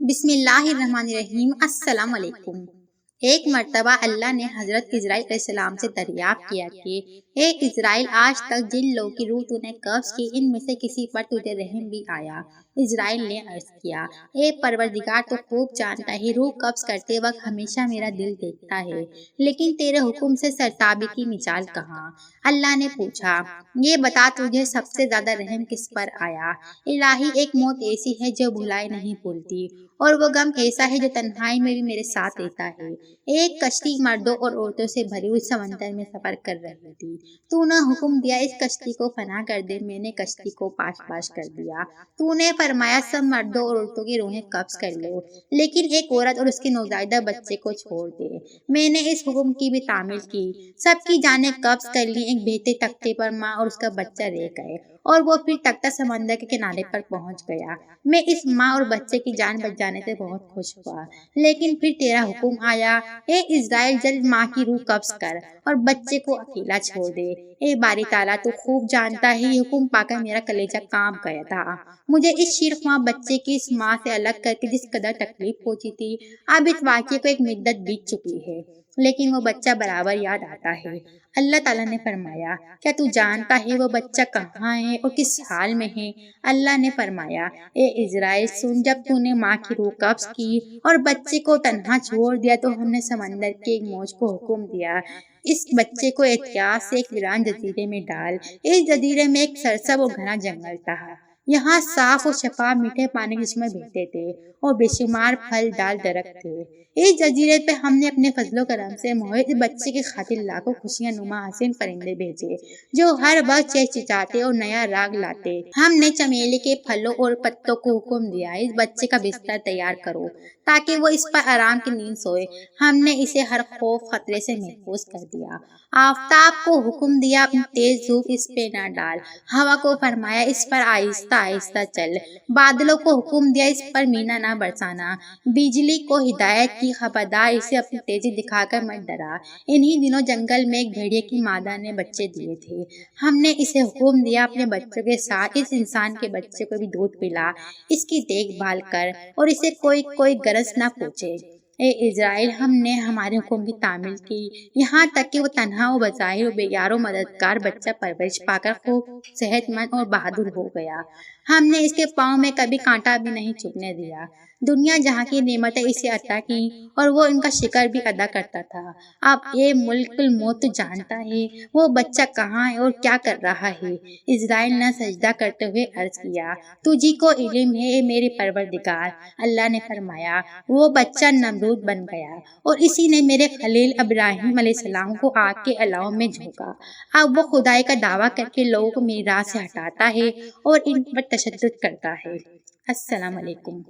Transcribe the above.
بسم اللہ الرحمن الرحیم۔ السلام علیکم۔ ایک مرتبہ اللہ نے حضرت اسرائیل علیہ السلام سے دریافت کیا کہ اے اسرائیل، آج تک جن لوگوں کی روح تو نے قبض کی، ان میں سے کسی پر تجھے رحم بھی آیا؟ اسرائیل نے عرض کیا، اے پروردگار، تو خوب جانتا ہے، روح قبض کرتے وقت ہمیشہ میرا دل دیکھتا ہے، لیکن تیرے حکم سے سرتابی کی مجال کہاں؟ اللہ نے پوچھا، یہ بتا تجھے سب سے زیادہ رحم کس پر آیا؟ الہی، ایک موت ایسی ہے جو بھلائی نہیں بھولتی، اور وہ غم ایسا ہے جو تنہائی میں بھی میرے ساتھ رہتا ہے۔ ایک کشتی مردوں اور عورتوں سے بھری ہوئی سمندر میں سفر کر رہی تھی۔ تو نے حکم دیا، اس کشتی کو فنا کر دے۔ میں نے کشتی کو پاش پاش کر دیا۔ تو نے فرمایا، سب مردوں اور عورتوں کی روحیں قبض کر لو، لیکن ایک عورت اور اس کے نوزائیدہ بچے کو چھوڑ دے۔ میں نے اس حکم کی بھی تعمیل کی، سب کی جانیں قبض کر لی۔ ایک بہتے تختے پر ماں اور اس کا بچہ رہ گئے، اور وہ پھر تختہ سمندر کے کنارے پر پہنچ گیا۔ میں اس ماں اور بچے کی جان بچ جانے سے بہت خوش ہوا، لیکن پھر تیرا حکم آیا، اے اسرائیل، جلد ماں کی روح قبض کر اور بچے کو اکیلا چھوڑ دے۔ اے باری تعالیٰ، تو خوب جانتا ہے، یہ حکم پا کر میرا کلیجہ کانپ گیا تھا۔ مجھے اس شیرخواں بچے کی اس ماں سے الگ کر کے جس قدر تکلیف پہنچی تھی، اب اس واقعے کو ایک مدت بیت چکی ہے، لیکن وہ بچہ برابر یاد آتا ہے۔ اللہ تعالیٰ نے فرمایا، کیا تو جانتا ہے وہ بچہ کہاں ہے اور کس حال میں ہے؟ اللہ نے فرمایا، اے اسرائیل، سن، جب تو نے ماں کی روح قبض کی اور بچے کو تنہا چھوڑ دیا تو ہم نے سمندر کے ایک موج کو حکم دیا، اس بچے کو احتیاط سے ایک ویران جزیرے میں ڈال۔ اس جزیرے میں ایک سرسبز اور گھنا جنگل تھا، یہاں صاف و شفاف میٹھے پانی کے چشمے بہتے تھے اور بے شمار پھل دار درخت تھے۔ اس جزیرے پہ ہم نے اپنے فضل و کرم سے محیط بچے کی خاطر لاکھوں خوشیاں نما حسین پرندے بھیجے، جو ہر وقت چہچہاتے اور نیا راگ لاتے۔ ہم نے چمیلی کے پھلوں اور پتوں کو حکم دیا، اس بچے کا بستر تیار کرو تاکہ وہ اس پر آرام کی نیند سوئے۔ ہم نے اسے ہر خوف خطرے سے محفوظ کر دیا۔ آفتاب کو حکم دیا، اپنی تیز دھوپ اس پہ نہ ڈال۔ ہوا کو فرمایا، اس پر آہستہ آہستہ چل۔ بادلوں کو حکم دیا، اس پر مینا نہ برسانا۔ بجلی کو ہدایت کی، خبردار، اسے اپنی تیزی دکھا کر مت ڈرا۔ انہی دنوں جنگل میں ایک بھیڑیے کی مادہ نے بچے دیے تھے۔ ہم نے اسے حکم دیا، اپنے بچوں کے ساتھ اس انسان کے بچے کو بھی دودھ پلا، اس کی دیکھ بھال کر اور اسے کوئی غرض نہ پہنچے۔ اے اسرائیل، ہم نے ہمارے حکم کی تعمیل کی، یہاں تک کہ وہ تنہا و بظاہر و بے یار و مددگار بچہ پرورش پا کر خوب صحت مند اور بہادر ہو گیا۔ ہم نے اس کے پاؤں میں کبھی کانٹا بھی نہیں چبھنے دیا۔ دنیا جہاں کی نعمتیں اسے عطا کی اور وہ ان کا شکر بھی ادا کرتا تھا۔ اب اے ملک الموت، تو جانتا ہے وہ بچہ کہاں ہے اور کیا کر رہا ہے؟ اسرائیل نے سجدہ کرتے ہوئے عرض کیا، تجھی کو علم ہے اے میرے پروردگار۔ اللہ نے فرمایا، وہ بچہ نمرود بن گیا اور اسی نے میرے خلیل ابراہیم علیہ السلام کو آگ کے الاؤ میں جھونکا۔ اب وہ خدائی کا دعویٰ کر کے لوگوں کو میری راہ سے ہٹاتا ہے اور ان پر تشدد کرتا ہے۔ السلام علیکم۔